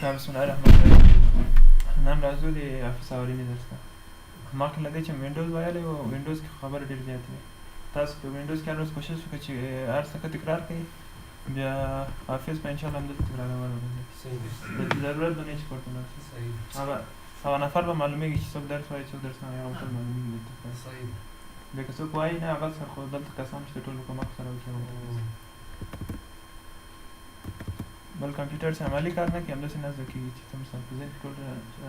بسم الله الرحمن الرحیم. نن راځو د افس اورینې درس ته. مخکې له دې چې وینډوز ویلی وو، وینډوز کې خبره ډېر زیاتې وي. تاسو په وینډوز کې هر ورځ کوشش وکړئ چې هر څه ښه تکرار کړئ، بیا حافظ به انشاءالله همدلته تکرارول وګورئ. ضرورت به نه چې کورته ولاړ شئ. هغه نفر به معلومېږي چې څوک درس وایي څوک درس نه وایي، هغه ټول معلومېږي درته. بیا که څوک وایي نه هغه سره، خو دلته کسان چې د ټولو په مخ سره وکړي. بل کمپیوټر چې عملي کار نه کوي همداسې نه زده کېږي چې ته مثلا په ذهن کې ټول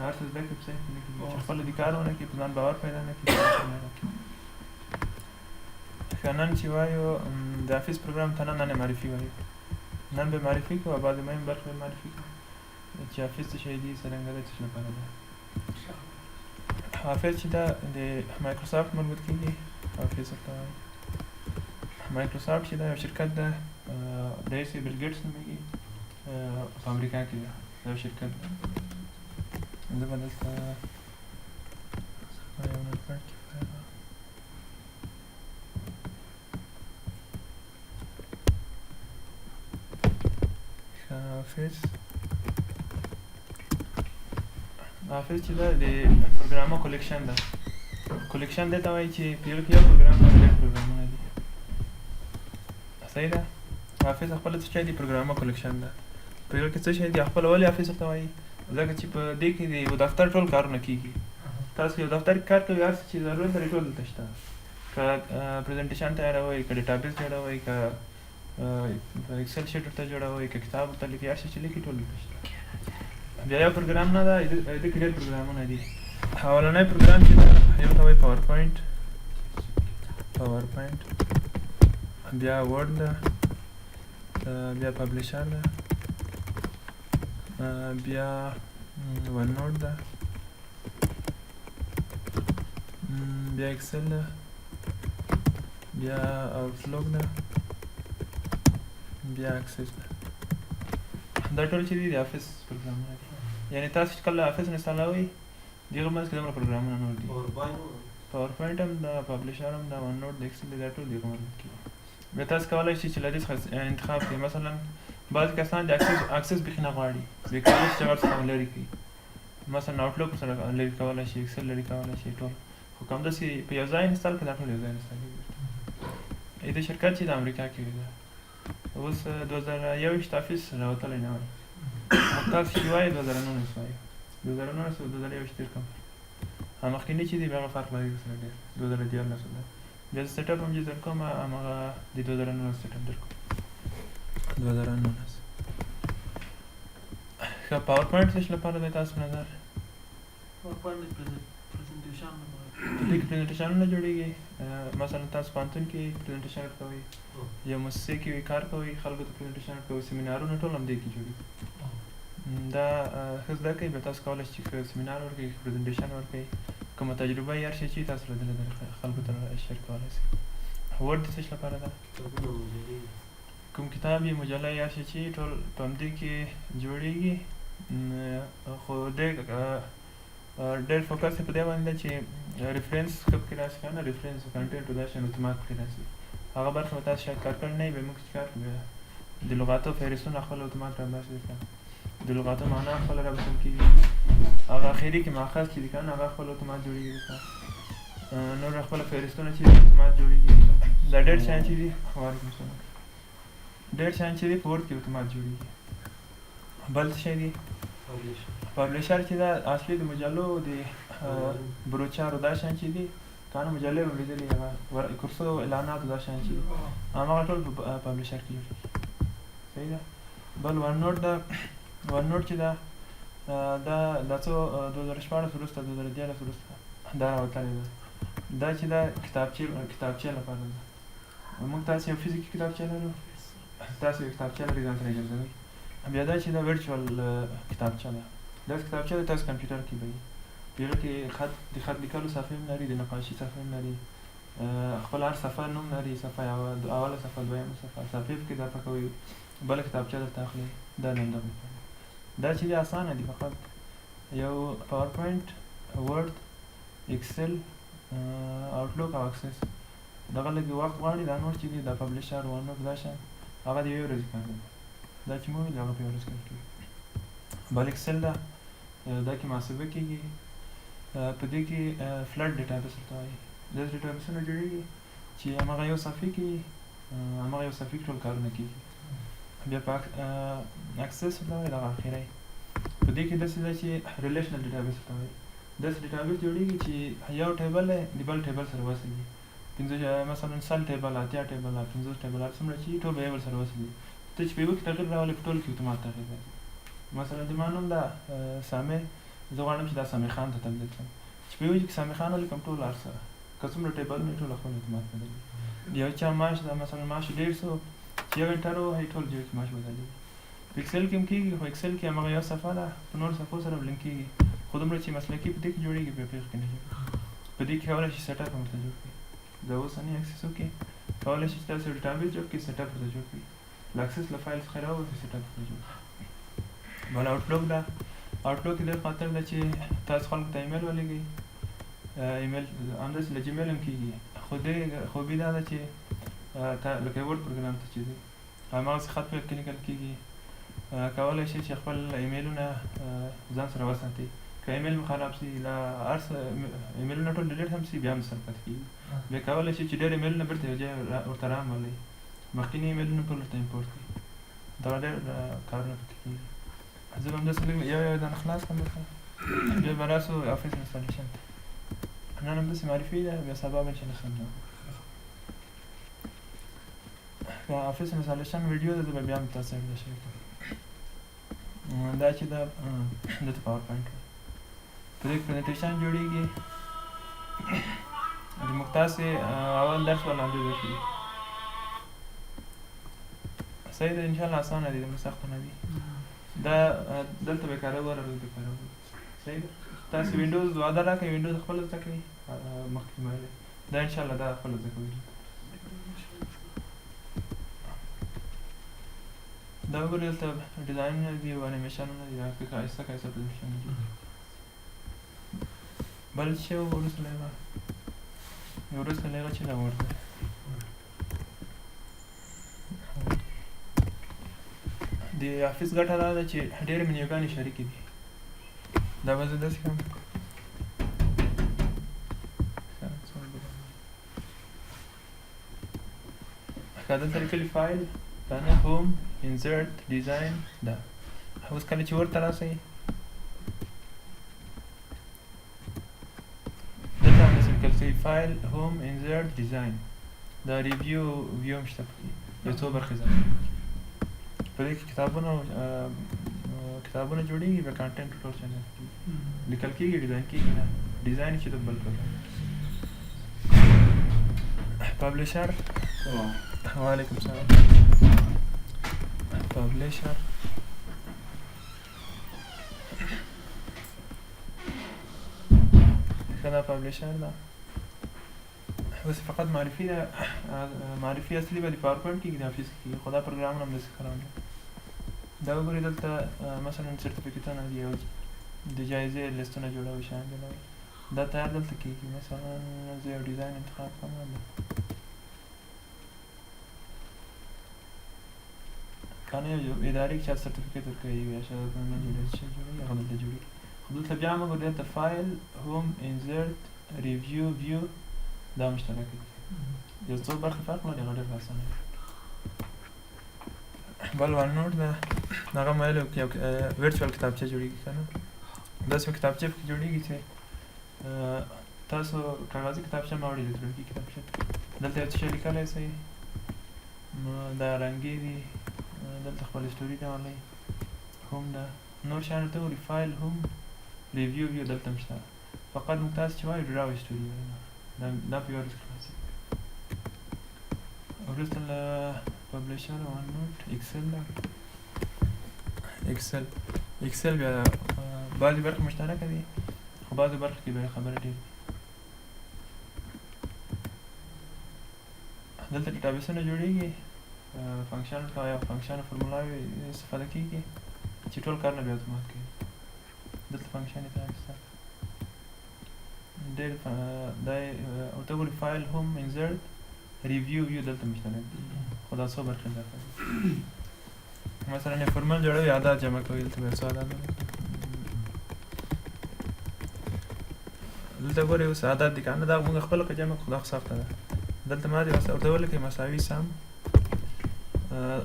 هر څه زده کړې، په ذهن کې نه کېږي. چې خپله دې کار ونه کړي، په ځان باور پیدا نه کړي. ښه، نن چې وایو د حافظ پروګرام ته نن معرفي وایو. نن به معرفي کوو او بعضې مهم برخې به معرفي کوو چې حافظ څه شی دی، څرنګه دی، څه لپاره دی. حافظ چې دا د مایکروسافټ مربوط کېږي، حافظ ورته وایي. مایکروسافټ چې دا یو شرکت ده، رئیس یې بیل ګیټس نومېږي، په امریکا کې ده دا یو شرکت ده. زه به دلته یو نوټپیډ کې حافظ چې ده د پروګرامو کلیکشن ده. کلیکشن دې ته وایي چې په یو کې یو پروګرام باندې ډېر پروګرامونه دي. صحیح ده. حافظ خپله څه شی دی؟ پروګرامو کلیکشن ده. په یو کې څه شی دی؟ خپله ولې حافظ ورته وایي؟ ځکه چې په دې کې د یو دفتر ټول کارونه کېږي. تاسو یو دفتر کې کار کوئ، هر څه چې ضرورت لري ټول دلته شته. که پریزنټیشن تیاروئ، که ډیټابیس جوړوئ، که ایکسل شیټ ورته جوړوئ، که کتاب ورته لیکئ، هر شی چې لیکي ټول دلته شته. بیا یو پروګرام نه ده، دې کې ډېر پروګرامونه دي. اولنی پروګرام چې ده یو ته وایي پاور پوینټ، بیا ورډ ده، بیا پبلیشر ده، بیا ون نوټ ده، بیا ایکسل ده، بیا آوټلوک ده، بیا اکسس ده. دا ټول چې دي د حافظ پروګرامونه دي. یعنې تاسو چې کله حافظ انسټالوئ، د هغه منځ کې دومره پروګرامونه نور دي. پاور پوینټ هم ده، پبلیشر هم ده، ون نوټ ده، ایکسل ده، دا ټول د هغه مربوط کېږي. بیا تاسو کولی شئ چې له دې څخه انتخاب کړئ. مثلا بعضې کسان د اکسس بیخي نه غواړي، دوی کولی شي چې هغه څخه لرې کړي. مثلا آوټلوک ورسره لرې کولی شي، ایکسل لرې کولی شي، ټول. خو که همداسې په یو ځای انسټال کړي، دا ټول یو ځای انسټالېږي. د شرکت چې د امریکا کې ده، اوس 2021 حافظ راوتلی نه وای. موږ تاسو چې وایي 2019 وایو، 2019 او 2021 ډېر کم. مخکیني چې دي بیا هغه فرق لري ورسره ډېر. 2013 ده. بیا زه سیټ اپ هم چې درکوم، هماغه د 2019 سیټ اپ درکوم. 2019 ښه. پاور پوینټ څه لپاره دی تاسو نظر؟ پاور پوینټ د پریزنټیشن لپاره. په دې کې پریزنټیشنونه جوړېږي. مثلا تاسو پوهنتون کې پریزنټیشن ورکوئ، یا موسسې کې کار کوئ، خلکو ته پریزنټیشن ورکوئ، سیمینارونه ټول همدې کې جوړېږي. دا ښه زده کړئ، بیا تاسو کولی شئ چې سیمینار ورکړئ، پریزنټیشن ورکړئ. کومه تجربه یې هر شی چې تاسو له دې خلکو ته شیر کولی شئ. ورډ د څه لپاره ده؟ کوم کتاب یې، مجله یې، هر شی چې ټول په همدې کې جوړېږي. خو ډېر فوکس یې په دې باندې ده چې ریفرنس ښه پکې راشي، که نه ریفرنس کنټینټ دا شیان اتومات پکې راشي. هغه برخه به تاسو شاید کار کړی نه وي، بیا موږ چې کار کوو، بیا د لغاتو فهرستونه خپله اتومات راباسي درته، د لغاتو معنا خپله راباسل کېږي. هغه اخري کې ماخذ چې دي که نه، هغه خپله اتومات جوړېږي درته. نور خپله فهرستونه چې دي اتومات جوړېږي. دا ډېر شیان چې دي، وعلیکم السلام، ډېر شیان چې دي په ورډ کې اتومات جوړېږي. بل څه شی دی؟ پبلیشر چې دا اصلي د مجلو د بروچارو دا شیان چې دي، که نه مجلې به لیدلي، هغه کورسو اعلاناتو دا شیان چې دي، هماغه ټول په پبلیشر کې جوړېږي. صحیح ده. بل ون نوټ ده. ون نوټ چې ده دا څو 2014 وروسته، 2013 وروسته دا راوتلې ده. دا چې ده کتابچې لپاره ده. موږ تاسو یو فزیکي کتابچه لرو، تاسو یو کتابچه لرئ ځان سره ګرځوئ. بیا دا چې دا ورچوال کتابچه ده. داسې کتابچه ده تاسو کمپیوټر کې به وي. په هغه کې د خط لیکلو صفحې هم لري، د نقاشي صفحې هم لري، خپل هر صفحه نوم لري، صفحه اوله صفحه، دویمه صفحه، صفحې پکې اضافه کوئ، بله کتابچه درته اخلئ. دا د همدغه لپاره. دا چې دی اسانه دي، فقط یو پاور پوینټ، ورډ، ایکسل، آوټلوک او اکسس. دغه لږ وخت غواړي. دا نور چې دي، دا پبلیشر، ون نوټ، دا شیان، هغه د یوې ورځې کار دی. دا چې مو ویل هغه په یوه ورځ کار کوي. بل اکسل ده دا کې محاسبه کېږي په دې کې فلټ ډیټابیس ورته وایي داسې ډیټابیسونه جوړېږي چې هماغه یو صفحې کې هماغه یو صفحې کې ټول کارونه کېږي بیا په اکسس ورته وایي دغه اخري په دې کې داسې ده چې ریلیشنل ډیټابیس ورته وایي داسې ډیټابیس جوړېږي چې یو ټیبل د بل ټیبل سره وصل وي مثلا 100 ټیبل 80 ټیبل 50 ټیبل هر څومره چې ټول به یو بل سره وصل وي ته چې په یوه کې تغیر راولې په ټولو کې اتومات تغیر راځي مثلا د ما نوم ده سامع زه غواړم چې دا سامع خان ته تبدیل کړم چې په یوه کې سامع خان ولیکم ټول هر څه که څومره ټیبلونه یې ټول خپل اتومات بدلوي یو چا معاش ده مثلا معاش 150 چې یو انټر ووهي ټول یو کې معاش بدلوي په اکسل کې هم کېږي خو اکسل کې هماغه یو صفحه ده په نورو صفحو سره لینک کېږي خو دومره چې مسلکي په دې کې جوړېږي په پیښ کې نه جوړېږي په دې کې کولی شي سیټ اپ هم ورته جوړ کړي د اوسني اکسس وکړي کولی شي چې تاسو ډیټابیس جوړ کړئ سیټ اپ ورته جوړ کړي له اکسس له فایل څخه راوباسئ سیټ اپ ورته جوړ کړي بل آوټلوک ده آوټلوک کې د خاطر ده چې تاسو خلکو ته ایمیل ولېږئ ایمیل همداسې له جیمیل هم کېږي خو دې خوبي دا ده چې لکه ورډ پروګرام ته چې دی هماغسې خط په کې لیکل کېږي کولی شئ چې خپل ایمیلونه ځان سره وساتئ که ایمیل مو خراب سي له هر څه ایمیلونه ټول ډیلیټ هم سي بیا هم سره پاتې کېږي بیا کولی شئ چې ډېر ایمیلونه بېرته یو ځای ورته راولئ مخکیني ایمیلونه ټول ورته امپورټ کړئ دغه ډېر کارونه پکې کېږي زه به همداسې لږ یو دانه خلاص کړم درته بیا به راسو افس انسټالیشن نن همداسې معرفي ده بیا سبا به انشاءالله سمجو افس انسټالیشن ویډیو ده زه به بیا هم تاسو سره شریک کړم دا چې دا دلته پاور پوینټ په دې پرزنټیشن جوړېږي د موږ تاسې اول درس وړاندې وکړي صحیح ده انشاءالله اسانه دي دومره سخته نه دي دا دلته به کاروو دلته به کاروو صحیح ده تاسې وینډوز وعده راکړئ وینډوز خپله زده کړئ مخکې مې ویلې دا انشاءالله دا خپله زده کوي دا وګورئ دلته ډیزاینونه دي او انیمیشنونه دي دا ښایسته ښایسته پرزنټیشنونه دي بل څه وروسته له هغه چې دا ورته د افس ګټه دا ده چې ډېرې منیوګانې شریکې دي دا به زه داسې کړم که دلته لیکلي فایل کنه هوم انسرټ ډیزاین دا اوس کله چې ورته راسئ دلته همداسې لیکل شوي فایل هوم انسرټ ډیزاین دا ریویو ویو هم شته پکې یو څو برخې ځای په دې کې کتابونه جوړېږي بیا کانټینټ ټول چینل لیکل کېږي ډیزاین کېږي نه ډیزاین چې د بل پروګرام پبلیشر وعلیکم السلام پبلیشر کدا پبلیشر ده بس فقط معرفي ده معرفي اصلي به د پاورپوینټ کې د افیس کې خدا پروګرام هم داسې کارونه دا وګورئ دلته مثلا سرټیفیکټونه دي او د جایزې لیستونه جوړوي شیان جوړوي دا تیار دلته کېږي مثلا زه یو ډیزاین انتخاب کوم کنه یو ادارې کې چا سرټیفیکټ ورکوي یا شاید نه جوړوي څه جوړوي هغه دلته جوړېږي خو دلته بیا هم وګورئ دلته فایل هوم انسرټ ریویو ویو دا مشترک دي یو څو برخې فرق لري هغه ډېر اسانه دي بل ون نوټ ده هغه مې ویلي یو ورچوال کتابچه جوړېږي که نه داسې یو کتابچه پکې جوړېږي چې تاسو کاغذي کتابچه مه وړئ الکترونیکي کتابچه دلته یو څه شی لیکلی سئ دا رنګې دي دلته خپل اسټوري راولئ هوم ده نور شیان ورته وګورئ فایل هوم ریویو ویو دلته هم شته فقط موږ تاسې چې وایو ډراو اسټوري دا په یوه ورځ خلاصېږي وروسته له پبلیشر ون نوټ اکسل ده اکسل بیا بعضې برخې مشترکه دي خو بعضې برخې کې بیا خبره ډېر دلته ډیټابیسونه جوړېږي فنکشن یا فنکشن فورمولاوې استفاده کېږي چې ټول کارونه بیا اتومات کوي دلته فنکشن یې تیار شته ډېر دا ورته وګورئ فایل هوم انسرټ ریویو ویو دلته مشترک دي خو دا څو برخې اضافه دي مثلا یې فورمول جوړوي عادات جمع کوي دلته به یو څه عادات دلته ګورئ اوس عادات دي که نه دا موږ خپله که جمع کړو دا خو سخته ده دلته ما دې ورته ولیکئ مساوي سم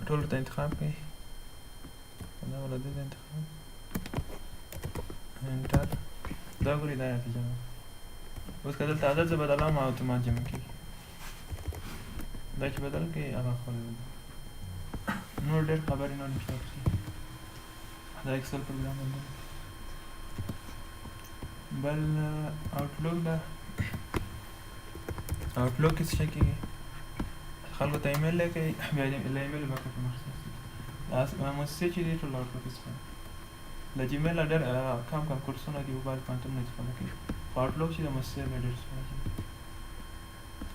ټولو ته انتخاب کړئ دا ولا دې ته انتخاب انټر دا ګورئ دا نتیجه ده اوس که دلته عدد زه بدلوم اتومات جمع کېږي دا چې بدل کړئ هغه خپله نور ډېر خبرې نور نشته پکې دا اکسل پروګرام باندې بل آوټلوک ده آوټلوک کې څه شی کېږي خلکو ته ایمیل لیکئ بیا له ایمیل به کړئ مخصوص مؤسسې چې دي ټول آوټلوک څخه له جیمیل ډېر کم کورسونه دي موبایل پوهنتون نه استفاده کوي خو آوټلوک چې د مؤسسې به ډېر استفاده کوي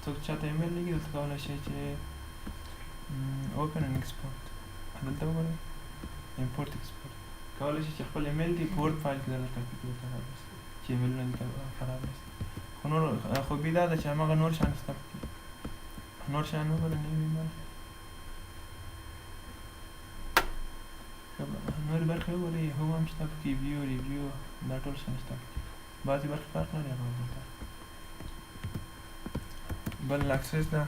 څوک چاته ایمیل لیکي دلته کولی شئ چې اوپن اینډ ایکسپورټ دلته وګورئ امپورټ ایکسپورټ کولی شئ چې خپل ایمیل دی په ورډ فایل کې دلته کاپي کړئ چې ایمیلونه دې خراب نشي خو نور خوبي دا ده چې هماغه نور شیان شته پکې نور شیان وګورئ نیو ایمیل نورې برخې وګورئ هوم هم شته پکې ویو ریویو دا ټول شیان شته پکې بعضې برخې فرق لري هغه دلته بل اکسس ده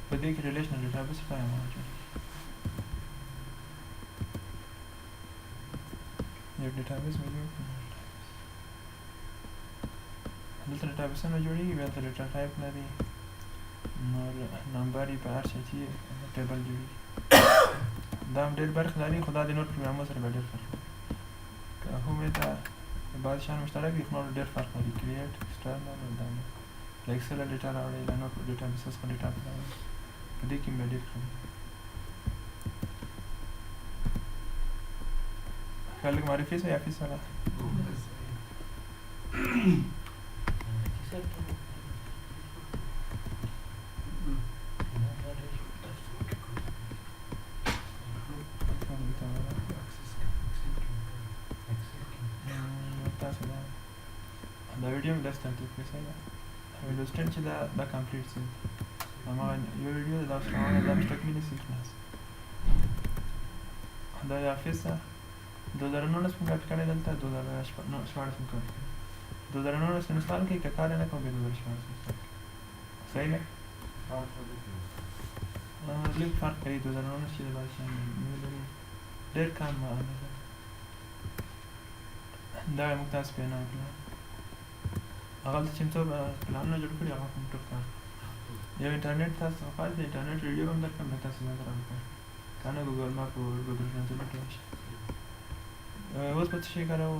په دې کې ریلیشنل ډیټابیس فایل موجود یو ډیټابیس مې جوړ کړی دلته ډیټابیسونه جوړېږي بیا دلته ډیټا ټایپ لري نور نمبر یې په هر شي چې ټیبل جوړېږي دا هم ډېر برخې لري خو دا د نور پروګرامونو سره به ډېر فرق لري که همې ته بعضې شیان مشترک دي خو نور ډېر فرق لري کریټ ایکسټرنل دا له ایکسل ډیټا راوړئ له نور ډیټابیسز څخه ډیټا راوړئ په دې کې به ډېر ښه دي خلک معرفي سره یا فیس سره دا ویډیو مې داسې ترتیب کړې صحیح ده وینډوز 10 چې دا کمپلیټ شي هماغه یو ویډیو ده دا اوس روانه دا مې تکمیلي شي خلاص دا یې افیس ده 2019 مې کاپي کړی دلته 2014 مې کاپي کړی 2019 انسټال کړئ که کار یې نه کوم بیا 2014 انسټال کړئ صحیح ده لږ فرق کوي 2019 چې د بعضې شیان ډېر کم دا یې موږ تاسو بیانوو پلان هغلته چې څو پلانونه جوړ کړي هغه کوم ټول کار یو انټرنیټ تاسو څخه فایل د انټرنیټ ویډیو هم درکړم بیا تاسو ځان سره وکړئ که نه ګوګل ماپ او ګوګل ټرانسلیټ راشي اوس به څه شی کاروو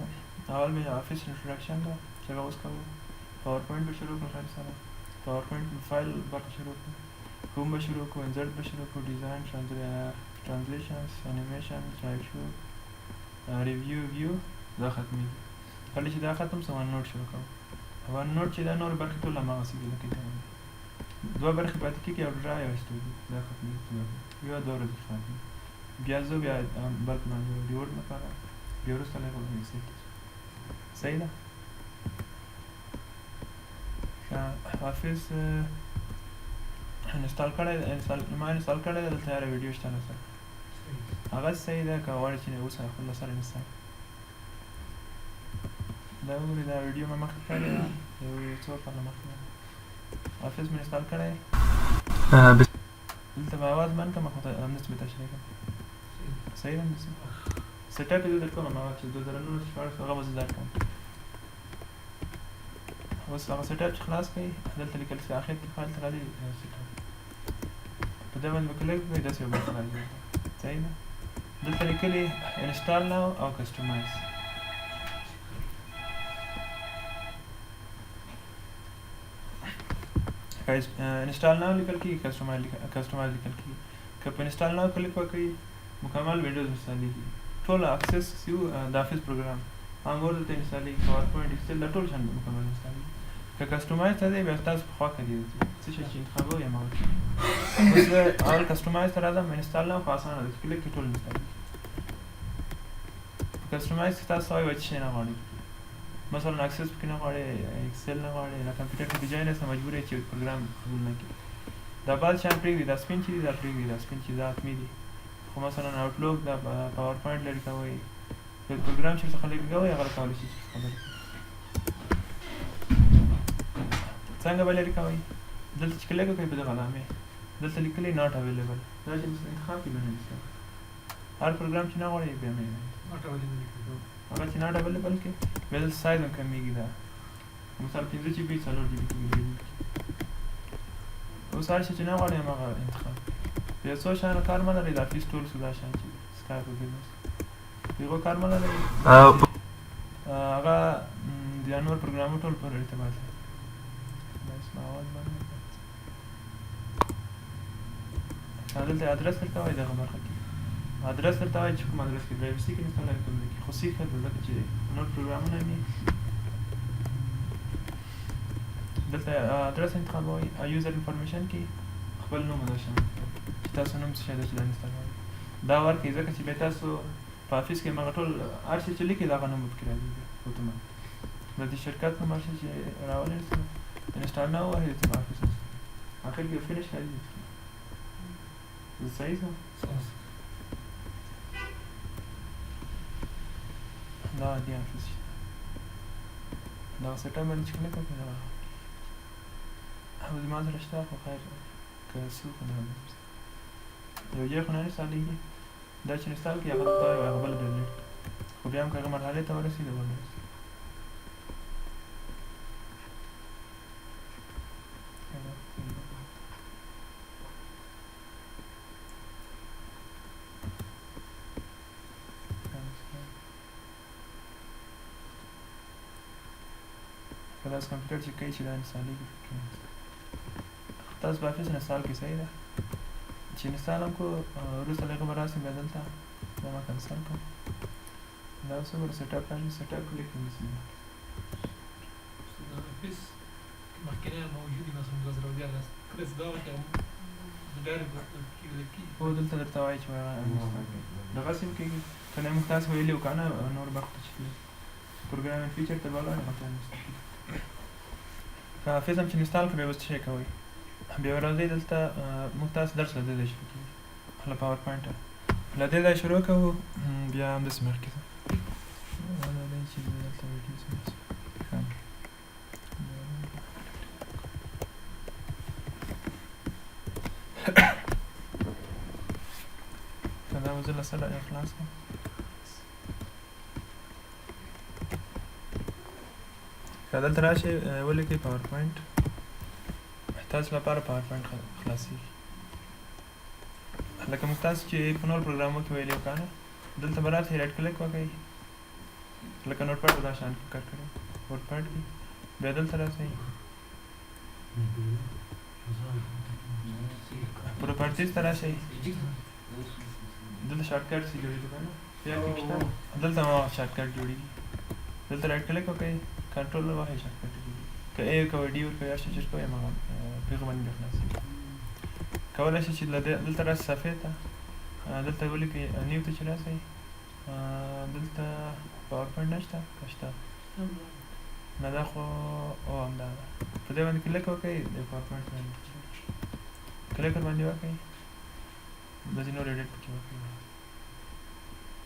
اول مې افیس انټروډکشن ده چې هغه اوس کوو پاور پوینټ به شروع کړو خالي سره پاور پوینټ فایل برخه شروع کړو کوم به شروع کړو انزرټ به شروع کړو ډیزاین ټرانزلیشنز انیمیشن سلایډ شو ریویو ویو دا ختمېږي کله چې دا ختم سو ون نوټ شروع کوو ون نوټ چې دا نور برخې ټول هماغسې دي لکه دوه برخې پاتې کېږي یو ډرا یو اسټوډیو دا ختمېږي یو دوه ورځې ختمېږي بیا زه بیا بل پلان جوړوم ریورډ لپاره بیا وروسته لږ وروسته صحیح ده حافظ انسټال کړی ما انسټال کړی ده دلته یاره ویډیو شته نه سره هغه صحیح ده که غواړې چې اوس خپل سره انسټال دا وګورئ دا ویډیو مې مخکې کړې ده یو څو کاله مخکې حافظ مې انسټال کړی دلته به اواز بند کړم خو همداسې به تشریح کړم صحیح ده همداسې سیټ اپ یې زه درکوم هماغه چې 2019 هغه به زه درکړم اوس هغه سیټ اپ چې خلاص کړئ دلته لیکل چې اخر کې فایل ته راځي سیټ اپ په دې باندې به کلیک کړئ داسې یو برخه راځي صحیح ده دلته لیکلي انسټال ناو او کسټمایز انسټال ناو لیکل کېږي کسټمایز لیکل کېږي که په انسټال ناو کلیک وکړئ مکمل وینډوز انسټالېږي ټول اکسس یو د افیس پروګرام انګور دلته انسټالېږي پاور پوینټ ایکسل دا ټول شیان مکمل انسټالېږي که کسټمایز ته دی بیا ستاسو په خوا کې دی څه شی چې انتخابوئ هماغه اوس زه اول کسټمایز ته راځم انسټال ناو خو اسانه ده چې کلیک کړئ ټول انسټالېږي په کسټمایز کې تاسو وایئ چې شی نه غواړئ مثلا اکسس پکې نه غواړې اکسل نه غواړې نه کمپیوټر کې ډیزاین یې مجبور یې چې پروګرام قبول نه کړي دا بعد شان پرېږدي دا سپین چې دي دا پرېږدي دا سپین چې دا حتمي دي خو مثلا آوټلوک دا پاور پوینټ لري کوئ پروګرام چې څخه لري کوئ هغه کولی شي چې خبرې څنګه به لري کوئ دلته چې کلیک وکړئ په دغه علامې دلته لیکلي ناټ اویلیبل دا چې انتخاب کې به نه لیکل هر پروګرام چې نه غواړئ بیا مې هغه چې ناټ اویلیبل کې بیا دلته سایز هم کمیږي دا مثلا 15 جی بي 4 جی بي کېږي اوس هر شي چې نه غواړئ هماغه انتخاب بیا څو شیانو کار مه لرئ د افیس ټولز دا شیان چې سکایپ وګینوس د هغو کار مه لرئ هغه د نور پروګرامو ټول پر ارتباط لري دلته ادرس درته وایي دغه برخه کې ادرس درته وایي چې کوم ادرس کې پرایوسي کې انسټال کوم دی خو سی ښه ده ځکه چې نور پروګرامونه مې دلته ادرس انتخابوئ یوزر انفارمیشن کې خپل نوم دا شامل چې تاسو نوم څه شی ده چې دا انسټالوئ دا ورکړئ ځکه چې بیا تاسو په افیس کې هغه ټول هر شی چې لیکئ د هغه نوم به پکې راځي اتومات د دې شرکت نوم هر شی چې راولئ انسټال نه ووهئ ته افیس اخر کې فینش راځي صحیح ده دا دی افیس دا سیټ اپ باندې چې کلیک وکړئ دا زما سره شته خو خیر که څوک نه یو ځای خو نه انسټالېږي دا چې انسټال کړي هغه ته وایي هغه بله ډیلیټ خو بیا هم که هغه مرحلې ته ورسېږي بل ورسېږي که داسې کمپیوټر چې کوي چې دا انسټالېږي تاسو په افیس انسټال کړئ صحیح ده چې انسټال هم کړو وروسته له هغه به راسئ بیا دلته دا ما کنسل کړم دا اوس وګوره سیټ اپ راځي سیټ اپ کلیک کړئ بسم الله الافيس مخکینه موجودی مثلا 2011 کله دا وکړم هو دلته درته وایي چې دغسې هم کېږي که نه موږ تاسو ویلي وو که نه نور برخو ته چې پروګرامینګ فیچر ته به ولاړ که حافظ هم چې انسټال کړو بیا به څه شی کوئ بیا راځئ دلته موږ تاسو درس له دې ځای شروع کېږي له پاور پوینټه له دې ځای شروع کوو بیا همداسې مخکې ځو دا دی چې دلته ویډیوز که دا به زه له سره خلاص کړم که دلته راشئ ولیکئ پاور پوینټ تاسو لپاره پاور پوینټ خلاصېږي لکه موږ تاسو چې په نور پروګرامو کې ویلي وو که نه دلته به راسئ رایټ کلیک وکړئ لکه نوټ پیډ به دا شان کار کړی نوټ پیډ کې بیا دلته راسئ پروپرټیز ته راشئ دلته شارټ کټس جوړېږي که نه بیا کې شته دلته هم شارټ کټ جوړېږي دلته رایټ کلیک وکړئ کنټرول ووهئ شارټ کټ جوړېږي که اے کوئ ډي ورکوئ هر شی چې کوئ هماغه په هغه باندې بیا خلاصېږي کولی شئ چې دلته راسئ صفحې ته دلته ولیکئ نیو ته چې راسئ دلته پاور پوینټ نه شته که شته نه دا خو او همدا ده په دې باندې کلیک وکړئ د پاور پوینټ باندې کلیک ورباندې وکړئ داسې نور ایډیټ پکې وکړئ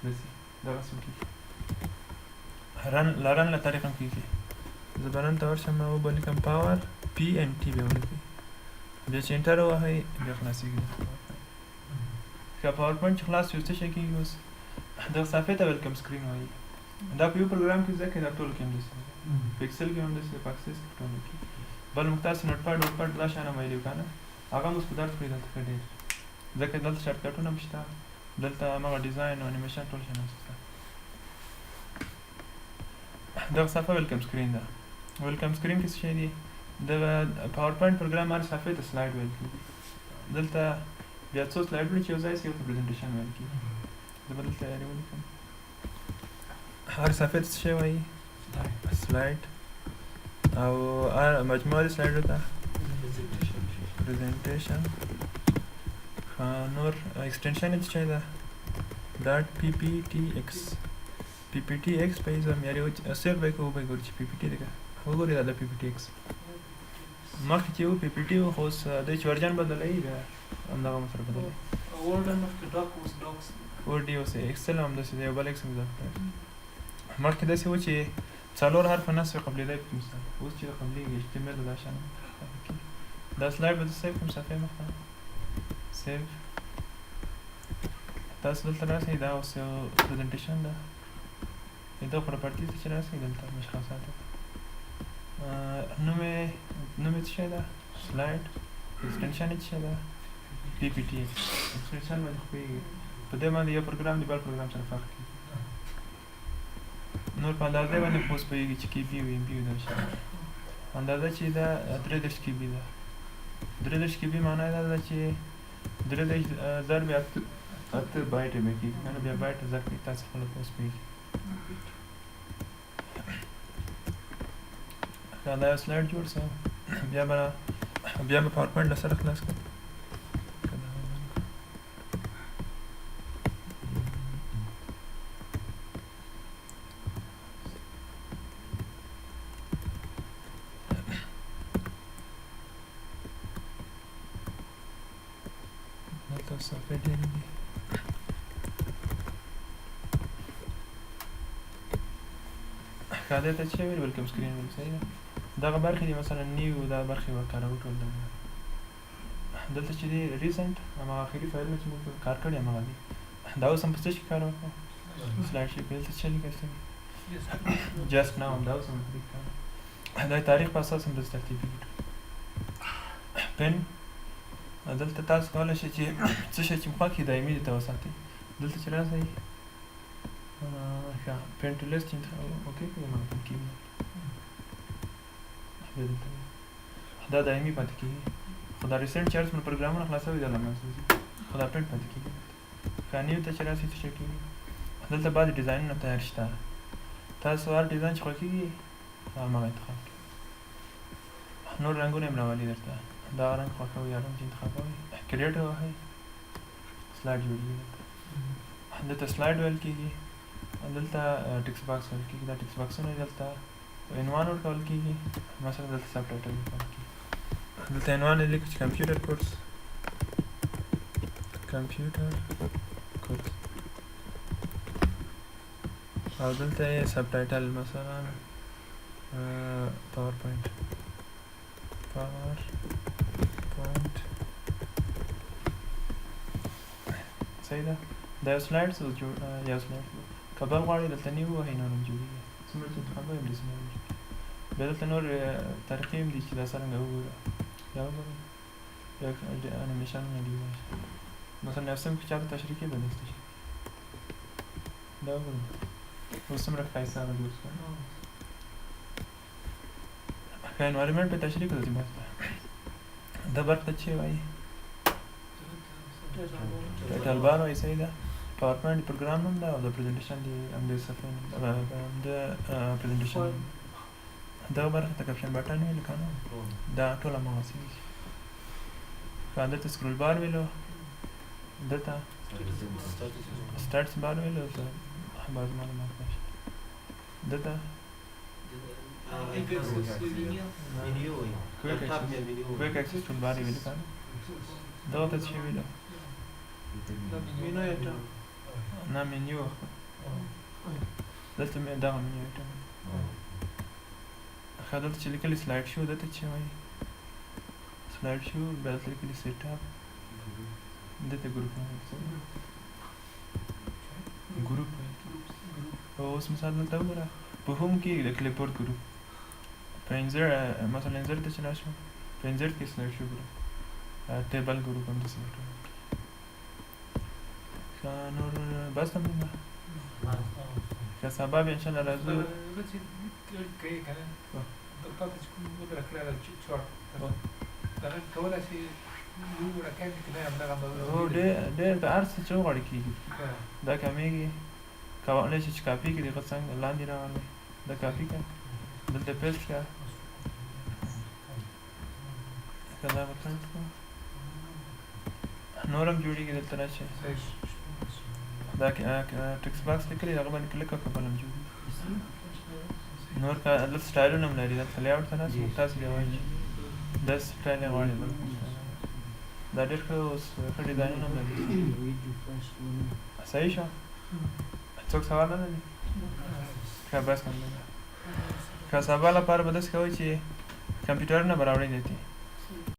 داسې دغسې هم کېږي رن له طریقه هم کېږي زه به رن ته ورشم وبه لیکم پاور پي ان ټي بیا ولیکئ بیا چې انټر ووهئ بیا خلاصېږي که پاور پوینټ چې خلاص شي اوس څه شی کېږي اوس دغه صفحې ته ویلکم سکرین وایي دا په یو پروګرام کې ځکه دا ټولو کې همداسې ده په ایکسل کې همداسې ده په اکسس کې ټولو کې بل موږ تاسو نوټ پیډ وټ پیډ دا شیان هم ویلي وو که نه هغه هم اوس په درد کړئ دلته ښه ډېر ځکه دلته شارټ کټونه هم شته دلته هماغه ډیزاین او انیمیشن ټول شیان هم شته دغه صفحه ویلکم سکرین ده ویلکم سکرین کې څه شی دي دغه پاور پوینټ پروګرام هر صفحې ته سلایډ ویل کېږي دلته بیا څو سلایډونه چې یو ځای شي یو ته پرزنټیشن ویل کېږي زه به دلته تیارې ولیکم هر صفحې ته څه شی وایي سلایډ او مجموعه د سلایډو ته پرزنټیشن نور ایکسټنشن یې څه شی ده ډاټ پی پی ټي ایکس پی پی ټي ایکس په ایزه معیاري سیف به کوو به ګوري چې پی پی ټي دی که وګورئ دا د پی پی ټي ایکس مخکې چې و پی پی ټي و خو اوس دی چې ورجن بدلوي بیا همدغه هم سره بدلوي ورډ مخکې ډاک اوس ډاکس ورډ یې اوس ایکسل هم داسې دی یو بل ایکس هم اضافه کړی مخکې داسې و چې څلور حرفه نصب قبلېدی په مثال اوس چې قبلېږي HTML دا شان دا سلاید به زه سیف کړم صفحې مخته سیف تاسو دلته راسئ دا اوس یو پرزنټیشن ده دا پراپرټیز ته چې راسئ دلته مشخصات نوم یې څه شی ده سلاید ایکسټنشن یې څه شی ده پی پی ټي ایکسټنشن باندې خو پوهېږي په دې باندې یو پروګرام د بل پروګرام سره فرق کېږي نور په اندازې باندې خو اوس پوهېږي چې کې بي او ایم بي دا شی اندازه چې دا 33 کې بي ده 33 کې بي معنی دا ده چې 33 ضرب 8 بایټ به کېږي یعنې بیا بایټ ضرب کړئ تاسو خپله اوس پوهېږي دا یو سلاید جوړ شو بیا به پاور پوینټ له سره خلاص کړم دلته صفحې ډېرې دي ښه دی ته څه ویل ویلکم سکرین ویل صحیح ده دغه برخې دي مثلا نیو دا برخې به کاروو ټول دلته چې دی ریسنټ هماغه اخري فایلونه چې موږ کار کړي هماغه دي دا اوس هم په څه شي کار وکړو سلاید شي کې دلته څه لیکل شوي جسټ ناو دا اوس هم دا تاریخ په اساس هم داسې ترتیب کړو پن دلته تاسو کولی شئ چې څه شی چې مخکې دایمي دې ته وساتئ دلته چې راسئ ښه پن ټو لیست اوکې کړئ ما پن کېږي دا دایمي پاتې کېږي خو دا ریسنټ چې هر څومره پروګرامونه خلاصوي دا له منځه ځي خو دا پرنټ پاتې کېږي که نیو ته چې راسئ څه شی کېږي دلته بعضې ډیزاینونه تیار شته تاسو هر ډیزاین چې خوښېږي هماغه انتخاب کړئ نور رنګونه هم راولي درته دا رنګ خوښوئ یا رنګ چې انتخابوئ کریټ ووهئ سلاید جوړېږي دلته سلاید ویل کېږي دلته ټکس باکس ویل کېږي دا ټکس باکسونه دلته عنوان ورکول کېږي مثلا دلته سب ټایټل ورکول کېږي دلته عنوان یې لیکو چې کمپیوټر کورس او دلته یې سب ټایټل مثلا پاور پوینټ صحیح ده دا یو سلاید یو سلاید که بل غواړئ دلته نیو ووهئ نور هم جوړېږي څومره چې انتخابوئ همداسې نور هم جوړېږي بیا دلته نور طریقې هم دي چې دا څرنګه وګورو دا وګورئ یا انیمیشنونه دي مثلا یو سیم که چاته تشریح کړي به داسې تشریح دا وګورئ اوس څومره ښایسته هغه جوړ شوی ښه انوایرمنټ په تشریح کړو داسې بس ده دا برق ته څه وایي ټایټل بار وایي صحیح ده پاور پوینټ پروګرام نوم ده او د پرزنټیشن د همدې صفحې نوم ده د پرزنټیشن نوم ده دغه برخې ته کپشن بټن ویل که نه دا ټول هماغسې دي ښه دلته سکرول بار ویلو دلته سټاټس بار ویلو دلته بعض معلومات راشي دلته کویک اکسس ټول بار یې ویلو که نه دغه ته څه ویلو نه منیو دلته دغه منیو ایټم ښه دلته چې لیکلي سلاید شو دلته څه وایي سلاید شو بیا دلته لیکلي سیټ اپ دلته ګروپ اوس مثال دلته وګوره په هوم کې د کلیپبورډ ګروپ په مثلا انزر ته چې راشو په انزر کې سلاید شو ګروپ ټیبل ګروپ هم داسې نور بس هم ده که سبا بیا انشاءالله راځو ډېر د هر څه چې وغواړې کېږي دا کمیږي کولی شي چې کاپي کړي دغه څنګه لاندې راولئ دا کاپي کړه دلته پیسټ کړه که دغه پرنټ کړه نور هم جوړېږي دلته راشئ دا ټکس باکس لیکلی هغه باندې کلیک وکړه بل هم جوړېږي نور که دلته سټایلونه هم لري دلته لیاوټ ته ناست وو تاسو بیا وایئ چې داسې سټایل یې غواړئ بل کوم سټایل دا ډېر ښه اوس ښه ډیزاینونه هم لري صحیح شو څوک سوال نه لري ښه بس کړم ښه سبا لپاره به داسې کوئ چې کمپیوټرونه به راوړئ دلته